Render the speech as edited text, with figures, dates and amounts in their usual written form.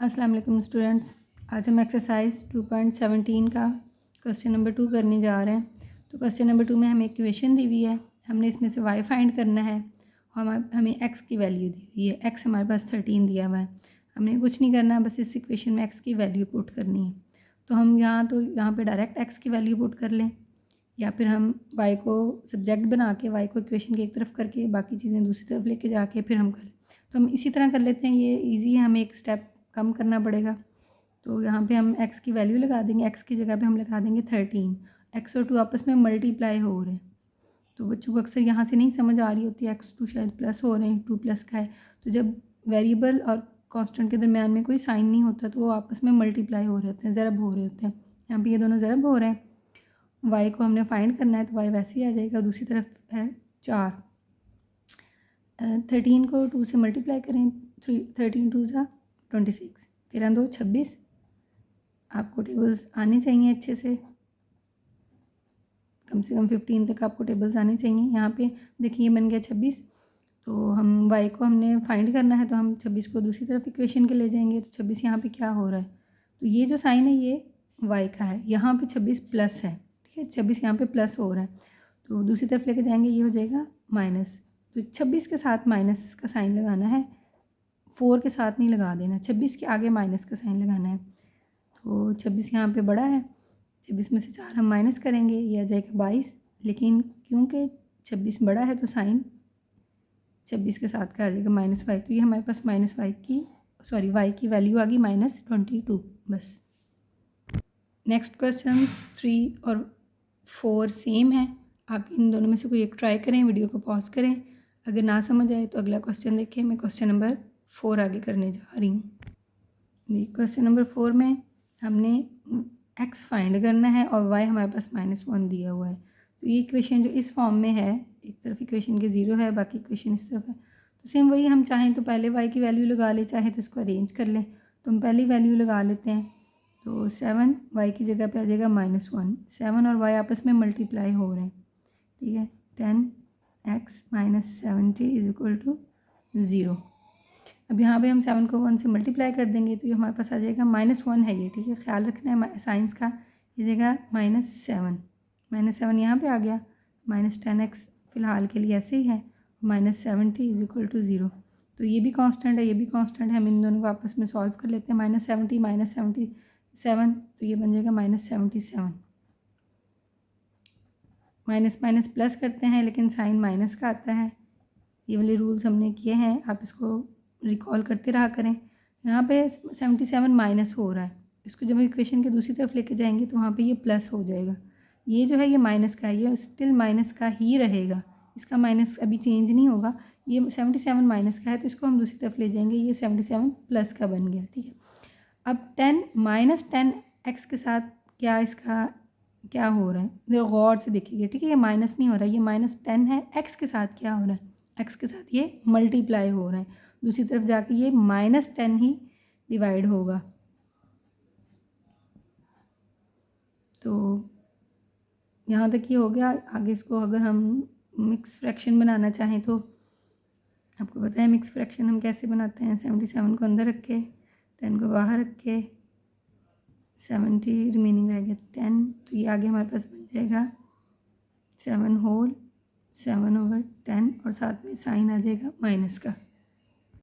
अस्सलाम वालेकुम स्टूडेंट्स। आज हम एक्सरसाइज 2.17 का क्वेश्चन नंबर 2 करने जा रहे हैं। तो क्वेश्चन नंबर 2 में हमें इक्वेशन दी हुई है, हमने इसमें से y फाइंड करना है। हमें x की वैल्यू दी हुई है, x हमारे पास 13 दिया हुआ है। हमने कुछ नहीं करना, बस इस इक्वेशन में x की वैल्यू पुट करनी है। तो हम यहाँ पे डायरेक्ट x की वैल्यू पुट कर लें, या फिर हम y को सब्जेक्ट बना के y को इक्वेशन की एक तरफ करके बाकी चीज़ें दूसरी तरफ लेके जाके फिर हम करें। तो हम इसी तरह कर लेते हैं, ये ईजी है, हमें एक स्टेप कम करना पड़ेगा। तो यहाँ पे हम x की वैल्यू लगा देंगे, x की जगह पे हम लगा देंगे 13। x और 2 आपस में मल्टीप्लाई हो रहे हैं, तो बच्चों को अक्सर यहाँ से नहीं समझ आ रही होती, x2 शायद प्लस हो रहे हैं, 2 प्लस का है। तो जब वेरिएबल और कांस्टेंट के दरमियान में कोई साइन नहीं होता तो वो आपस में मल्टीप्लाई हो रहे होते हैं, ज़रब हो रहे होते हैं। यहाँ पर ये दोनों ज़रब हो रहे हैं। y को हमने फाइंड करना है, तो y वैसे ही आ जाएगा। दूसरी तरफ है 4, 13 को 2 से मल्टीप्लाई करें, 13 2 ज़ा 26, 13 2 26। आपको टेबल्स आने चाहिए अच्छे से, कम से कम 15 तक आपको टेबल्स आने चाहिए। यहाँ पे देखिए बन गया 26। तो हम y को हमने फाइंड करना है, तो हम 26 को दूसरी तरफ इक्वेशन के ले जाएंगे। तो 26 यहाँ पे क्या हो रहा है, तो ये जो साइन है ये y का है, यहाँ पे 26 प्लस है, ठीक है। 26 यहाँ पे प्लस हो रहा है, तो दूसरी तरफ लेके जाएंगे, ये हो जाएगा माइनस। तो 26 के साथ माइनस का साइन लगाना है, 4 के साथ नहीं लगा देना, 26 के आगे माइनस का साइन लगाना है। तो 26 यहाँ पे बड़ा है, 26 में से 4 हम माइनस करेंगे, ये आ जाएगा 22। लेकिन क्योंकि 26 बड़ा है तो साइन 26 के साथ का आ जाएगा -y। तो ये हमारे पास y की वैल्यू आ गई -22 बस। नेक्स्ट क्वेश्चन 3 और 4 सेम है। आप इन दोनों में से कोई एक ट्राई करें, वीडियो को पॉज करें। अगर ना समझ आए तो अगला क्वेश्चन देखें। मैं क्वेश्चन नंबर 4 आगे करने जा रही हूँ। क्वेश्चन नंबर 4 में हमने x फाइंड करना है और y हमारे पास -1 दिया हुआ है। तो ये इक्वेशन जो इस फॉर्म में है, एक तरफ इक्वेशन के 0 है, बाकी इक्वेशन इस तरफ है। तो सेम वही, हम चाहें तो पहले y की वैल्यू लगा लें, चाहे तो इसको अरेंज कर लें। तो हम पहली वैल्यू लगा लेते हैं, तो 7 y की जगह पे आ जाएगा -1। 7 और y आपस में मल्टीप्लाई हो रहे हैं, ठीक है। 10x - 70 = 0। अब यहाँ पे हम 7 को 1 से मल्टीप्लाई कर देंगे, तो ये हमारे पास आ जाएगा -1 है ये, ठीक है। ख्याल रखना है साइंस का, ये जगह -7 यहाँ पे आ गया। -10x फ़िलहाल के लिए ऐसे ही है, -70 = 0। तो ये भी कांस्टेंट है, ये भी कांस्टेंट है, हम इन दोनों को आपस में सॉल्व कर लेते हैं। -70 -77, तो ये बन जाएगा -77। माइनस माइनस प्लस करते हैं, लेकिन साइन माइनस का आता है। ये वाले रूल्स हमने किए हैं, आप इसको रिकॉल करते रहा करें। यहाँ पे 77 माइनस हो रहा है, इसको जब हम इक्वेशन के दूसरी तरफ लेके जाएंगे तो वहाँ पे ये प्लस हो जाएगा। ये जो है ये माइनस का है, ये स्टिल माइनस का ही रहेगा, इसका माइनस अभी चेंज नहीं होगा। ये 77 माइनस का है, तो इसको हम दूसरी तरफ ले जाएंगे, ये 77 प्लस का बन गया, ठीक है। अब 10 -10x के साथ इसका क्या हो रहा है, ज़रा गौर से देखिए, ठीक है। ये माइनस नहीं हो रहा है, ये -10 है। x के साथ क्या हो रहा है, x के साथ ये मल्टीप्लाई हो रहा है, दूसरी तरफ जाके ये -10 ही डिवाइड होगा। तो यहाँ तक ये हो गया। आगे इसको अगर हम मिक्स फ्रैक्शन बनाना चाहें तो आपको पता है मिक्स फ्रैक्शन हम कैसे बनाते हैं। 77 को अंदर रख के 10 को बाहर रख के 70 रिमेनिंग रह गया 10, तो ये आगे हमारे पास बन जाएगा 7 होल 7/10 और साथ में साइन आ जाएगा माइनस का।